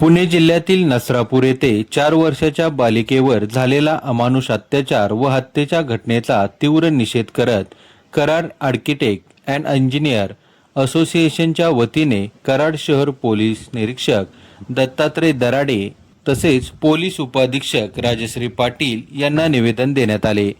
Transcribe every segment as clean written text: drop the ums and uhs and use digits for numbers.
पुणे जिल्ह्यातील नसरापूर येथे 4 वर्षाच्या बालिकेवर झालेला अमानुष अत्याचार व हत्येच्या घटनेचा तीव्र निषेध करत कराड आर्किटेक्ट अँड इंजिनियर असोसिएशनच्या वतीने कराड शहर पोलीस निरीक्षक दत्तात्रय दराडे तसेच पोलीस उपाधीक्षक राजश्री पाटील यांना निवेदन देण्यात आले।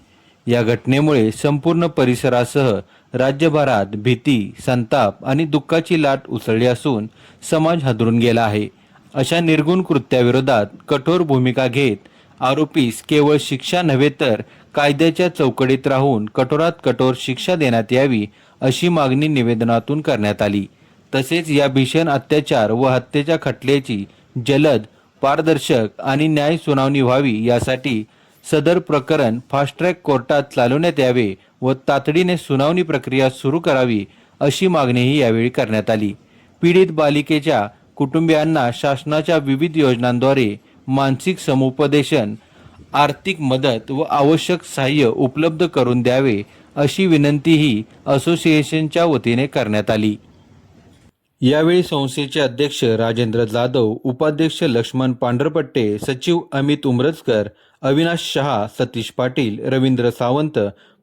या घटनेमुळे संपूर्ण परिसरासह राज्यभरात भीती, संताप आणि दुःखाची लाट उसळली असून समाज हादरून गेला आहे। अशा निर्गुण कृत्याविरोधात कठोर भूमिका घेत आरोपीस केवळ शिक्षा नव्हे तर कायद्याच्या चौकटीत राहून कठोरात कठोर शिक्षा देण्यात यावी अशी मागणी निवेदनातून करण्यात आली। तसेच या भीषण अत्याचार व हत्येच्या खटल्याची जलद, पारदर्शक आणि न्याय सुनावणी व्हावी यासाठी सदर प्रकरण फास्ट ट्रॅक कोर्टात चालवण्यात यावे व तातडीने सुनावणी प्रक्रिया सुरू करावी अशी मागणीही यावेळी करण्यात आली। पीडित बालिकेच्या कुटुंबियांना शासनाच्या विविध योजनांद्वारे मानसिक समुपदेशन, आर्थिक मदत व आवश्यक सहाय्य उपलब्ध करून द्यावे अशी विनंतीही असोसिएशनच्या वतीने करण्यात आली। यावेळी संस्थेचे अध्यक्ष राजेंद्र जाधव, उपाध्यक्ष लक्ष्मण पांढरपट्टे, सचिव अमित उमरजकर, अविनाश शहा, सतीश पाटील, रवींद्र सावंत,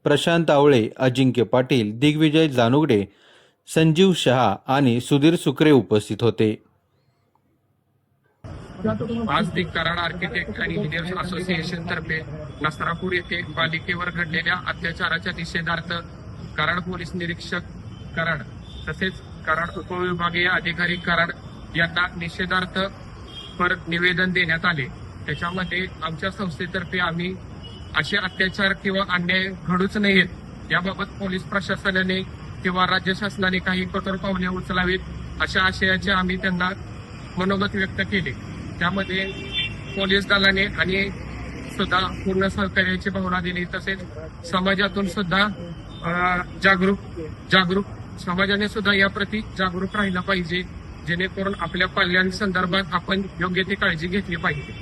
प्रशांत आवळे, अजिंक्य पाटील, दिग्विजय जानुगडे, संजीव शहा आणि सुधीर सुकरे उपस्थित होते। आज कराड आर्किटेक्ट आणि इंजिनियर्स असोसिएशन तर्फे नसरापूर येथे बालिकेवर घडलेल्या अत्याचाराच्या निषेधार्थ कराड पोलीस निरीक्षक कराड तसेच कराड उपविभागीय अधिकारी कराड यांना निषेधार्थ परत निवेदन देण्यात आले। त्याच्यामध्ये आमच्या संस्थेतर्फे आम्ही असे अत्याचार किंवा अन्याय घडूच नयेत याबाबत पोलीस प्रशासनाने किंवा राज्य शासनाने काही कठोर पावले उचलावीत अशा आशयाचे आम्ही त्यांना मनोगत व्यक्त केले। त्यामध्ये पोलीस दलाने आणि सुद्धा पूर्ण सहकार्याची भावना दिली। तसेच समाजातून सुद्धा जागरूक समाजाने सुद्धा याप्रती जागरूक राहिला पाहिजे, जेणेकरून आपल्या कल्याण संदर्भात आपण योग्य ती काळजी घेतली पाहिजे।